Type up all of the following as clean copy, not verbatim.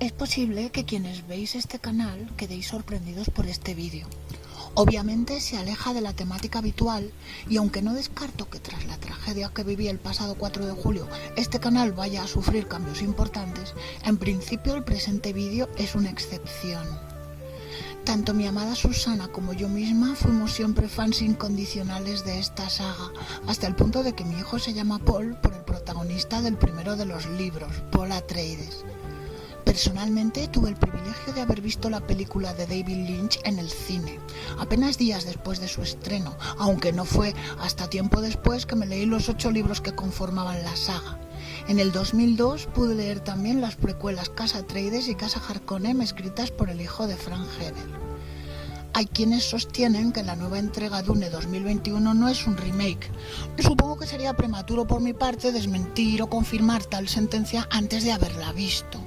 Es posible que quienes veis este canal quedéis sorprendidos por este vídeo. Obviamente se aleja de la temática habitual y aunque no descarto que tras la tragedia que viví el pasado 4 de julio este canal vaya a sufrir cambios importantes, en principio el presente vídeo es una excepción. Tanto mi amada Susana como yo misma fuimos siempre fans incondicionales de esta saga, hasta el punto de que mi hijo se llama Paul por el protagonista del primero de los libros, Paul Atreides. Personalmente tuve el privilegio de haber visto la película de David Lynch en el cine, apenas días después de su estreno, aunque no fue hasta tiempo después que me leí los 8 libros que conformaban la saga. En el 2002 pude leer también las precuelas Casa Atreides y Casa Harkonnen escritas por el hijo de Frank Herbert. Hay quienes sostienen que la nueva entrega Dune 2021 no es un remake. Supongo que sería prematuro por mi parte desmentir o confirmar tal sentencia antes de haberla visto.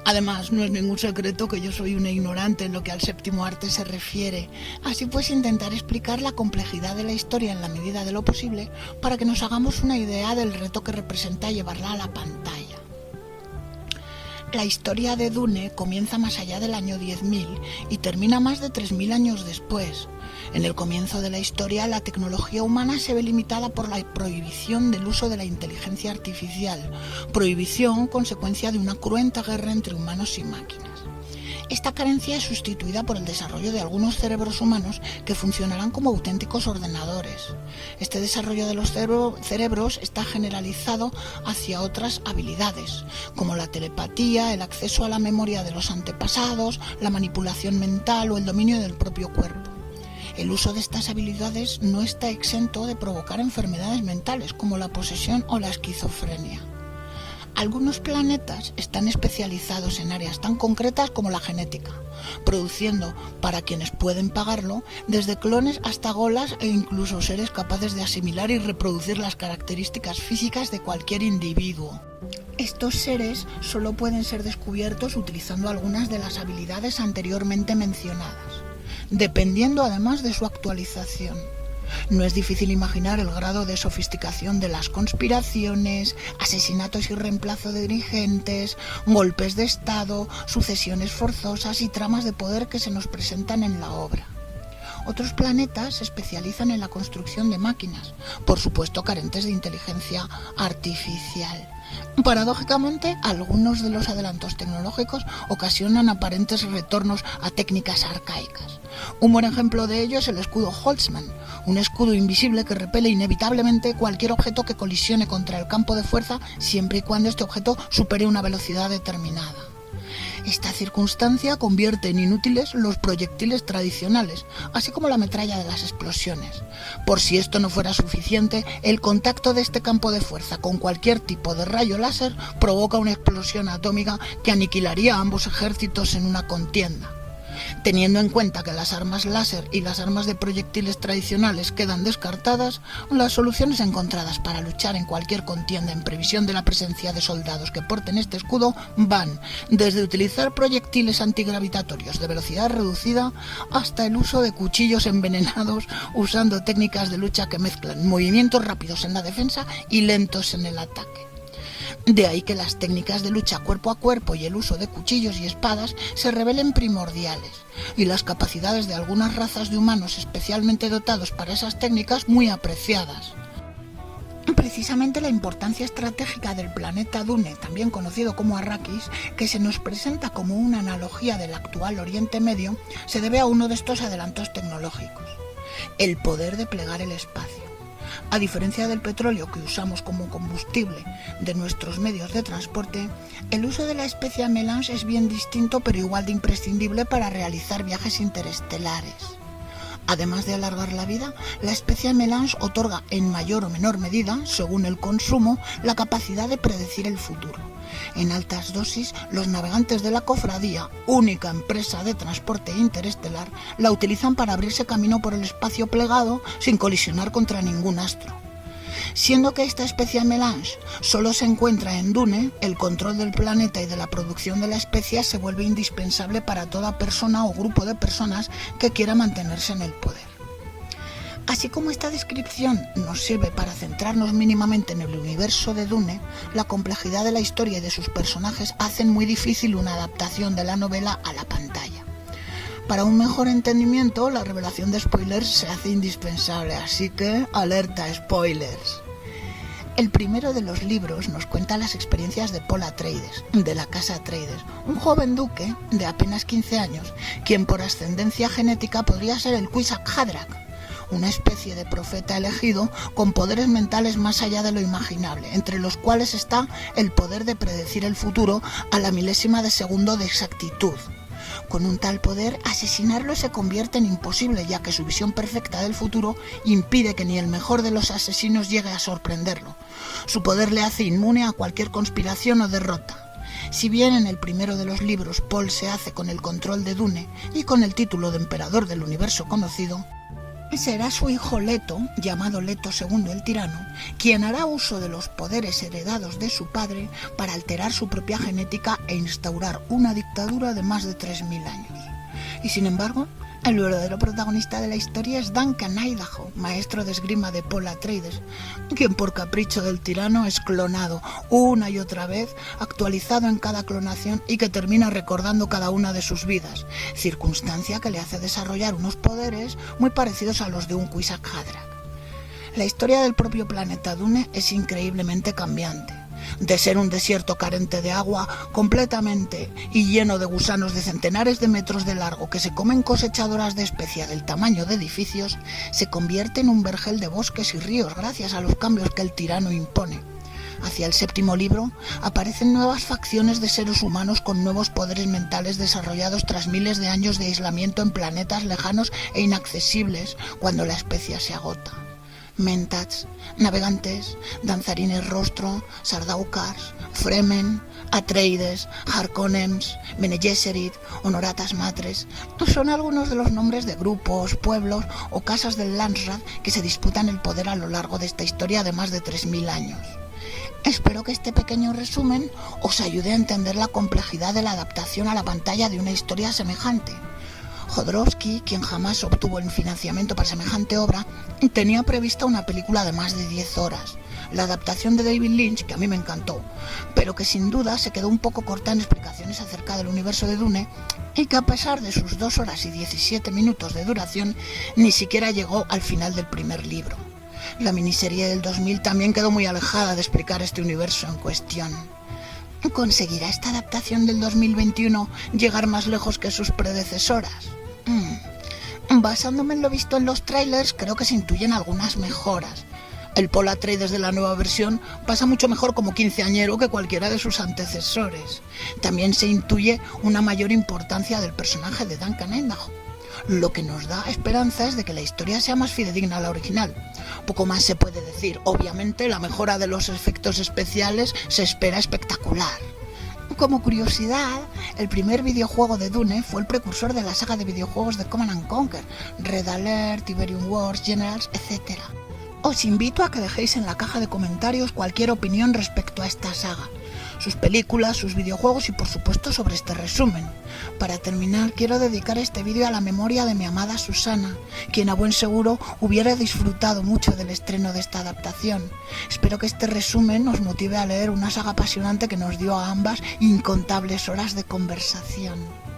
Además, no es ningún secreto que yo soy una ignorante en lo que al séptimo arte se refiere. Así pues, intentaré explicar la complejidad de la historia en la medida de lo posible para que nos hagamos una idea del reto que representa llevarla a la pantalla. La historia de Dune comienza más allá del año 10.000 y termina más de 3.000 años después. En el comienzo de la historia, la tecnología humana se ve limitada por la prohibición del uso de la inteligencia artificial, prohibición consecuencia de una cruenta guerra entre humanos y máquinas. Esta carencia es sustituida por el desarrollo de algunos cerebros humanos que funcionarán como auténticos ordenadores. Este desarrollo de los cerebros está generalizado hacia otras habilidades, como la telepatía, el acceso a la memoria de los antepasados, la manipulación mental o el dominio del propio cuerpo. El uso de estas habilidades no está exento de provocar enfermedades mentales como la posesión o la esquizofrenia. Algunos planetas están especializados en áreas tan concretas como la genética, produciendo, para quienes pueden pagarlo, desde clones hasta golas e incluso seres capaces de asimilar y reproducir las características físicas de cualquier individuo. Estos seres solo pueden ser descubiertos utilizando algunas de las habilidades anteriormente mencionadas, dependiendo además de su actualización. No es difícil imaginar el grado de sofisticación de las conspiraciones, asesinatos y reemplazo de dirigentes, golpes de estado, sucesiones forzosas y tramas de poder que se nos presentan en la obra. Otros planetas se especializan en la construcción de máquinas, por supuesto carentes de inteligencia artificial. Paradójicamente, algunos de los adelantos tecnológicos ocasionan aparentes retornos a técnicas arcaicas. Un buen ejemplo de ello es el escudo Holtzman, un escudo invisible que repele inevitablemente cualquier objeto que colisione contra el campo de fuerza siempre y cuando este objeto supere una velocidad determinada. Esta circunstancia convierte en inútiles los proyectiles tradicionales, así como la metralla de las explosiones. Por si esto no fuera suficiente, el contacto de este campo de fuerza con cualquier tipo de rayo láser provoca una explosión atómica que aniquilaría a ambos ejércitos en una contienda. Teniendo en cuenta que las armas láser y las armas de proyectiles tradicionales quedan descartadas, las soluciones encontradas para luchar en cualquier contienda en previsión de la presencia de soldados que porten este escudo van desde utilizar proyectiles antigravitatorios de velocidad reducida hasta el uso de cuchillos envenenados usando técnicas de lucha que mezclan movimientos rápidos en la defensa y lentos en el ataque. De ahí que las técnicas de lucha cuerpo a cuerpo y el uso de cuchillos y espadas se revelen primordiales, y las capacidades de algunas razas de humanos especialmente dotados para esas técnicas muy apreciadas. Precisamente la importancia estratégica del planeta Dune, también conocido como Arrakis, que se nos presenta como una analogía del actual Oriente Medio, se debe a uno de estos adelantos tecnológicos: el poder de plegar el espacio. A diferencia del petróleo que usamos como combustible de nuestros medios de transporte, el uso de la especia melange es bien distinto pero igual de imprescindible para realizar viajes interestelares. Además de alargar la vida, la especia melange otorga en mayor o menor medida, según el consumo, la capacidad de predecir el futuro. En altas dosis, los navegantes de la cofradía, única empresa de transporte interestelar, la utilizan para abrirse camino por el espacio plegado sin colisionar contra ningún astro. Siendo que esta especia melange solo se encuentra en Dune, el control del planeta y de la producción de la especia se vuelve indispensable para toda persona o grupo de personas que quiera mantenerse en el poder. Así como esta descripción nos sirve para centrarnos mínimamente en el universo de Dune, la complejidad de la historia y de sus personajes hacen muy difícil una adaptación de la novela a la pantalla. Para un mejor entendimiento, la revelación de spoilers se hace indispensable, así que alerta spoilers. El primero de los libros nos cuenta las experiencias de Paul Atreides, de la casa Atreides, un joven duque de apenas 15 años, quien por ascendencia genética podría ser el Kwisatz Haderach, una especie de profeta elegido con poderes mentales más allá de lo imaginable, entre los cuales está el poder de predecir el futuro a la milésima de segundo de exactitud. Con un tal poder, asesinarlo se convierte en imposible, ya que su visión perfecta del futuro impide que ni el mejor de los asesinos llegue a sorprenderlo. Su poder le hace inmune a cualquier conspiración o derrota. Si bien en el primero de los libros Paul se hace con el control de Dune y con el título de emperador del universo conocido, será su hijo Leto, llamado Leto II el Tirano, quien hará uso de los poderes heredados de su padre para alterar su propia genética e instaurar una dictadura de más de 3000 años. Y sin embargo, el verdadero protagonista de la historia es Duncan Idaho, maestro de esgrima de Paul Atreides, quien por capricho del tirano es clonado una y otra vez, actualizado en cada clonación y que termina recordando cada una de sus vidas, circunstancia que le hace desarrollar unos poderes muy parecidos a los de un Kwisatz Haderach. La historia del propio planeta Dune es increíblemente cambiante. De ser un desierto carente de agua completamente y lleno de gusanos de centenares de metros de largo que se comen cosechadoras de especia del tamaño de edificios, se convierte en un vergel de bosques y ríos gracias a los cambios que el tirano impone. Hacia el séptimo libro aparecen nuevas facciones de seres humanos con nuevos poderes mentales desarrollados tras miles de años de aislamiento en planetas lejanos e inaccesibles cuando la especia se agota. Mentats, navegantes, danzarines rostro, sardaukars, Fremen, Atreides, Harkonnens, Bene Gesserit, Honoratas Matres son algunos de los nombres de grupos, pueblos o casas del Landsraad que se disputan el poder a lo largo de esta historia de más de 3000 años. Espero que este pequeño resumen os ayude a entender la complejidad de la adaptación a la pantalla de una historia semejante. Jodorowsky, quien jamás obtuvo el financiamiento para semejante obra, tenía prevista una película de más de 10 horas, la adaptación de David Lynch, que a mí me encantó, pero que sin duda se quedó un poco corta en explicaciones acerca del universo de Dune y que a pesar de sus 2 horas y 17 minutos de duración, ni siquiera llegó al final del primer libro. La miniserie del 2000 también quedó muy alejada de explicar este universo en cuestión. ¿Conseguirá esta adaptación del 2021 llegar más lejos que sus predecesoras? Basándome en lo visto en los trailers, creo que se intuyen algunas mejoras. El Paul Atreides de la nueva versión pasa mucho mejor como quinceañero que cualquiera de sus antecesores. También se intuye una mayor importancia del personaje de Duncan Idaho. Lo que nos da esperanza es de que la historia sea más fidedigna a la original. Poco más se puede decir. Obviamente la mejora de los efectos especiales se espera espectacular. Como curiosidad, el primer videojuego de Dune fue el precursor de la saga de videojuegos de Command & Conquer, Red Alert, Tiberium Wars, Generals, etc. Os invito a que dejéis en la caja de comentarios cualquier opinión respecto a esta saga, sus películas, sus videojuegos y por supuesto sobre este resumen. Para terminar, quiero dedicar este vídeo a la memoria de mi amada Susana, quien a buen seguro hubiera disfrutado mucho del estreno de esta adaptación. Espero que este resumen nos motive a leer una saga apasionante que nos dio a ambas incontables horas de conversación.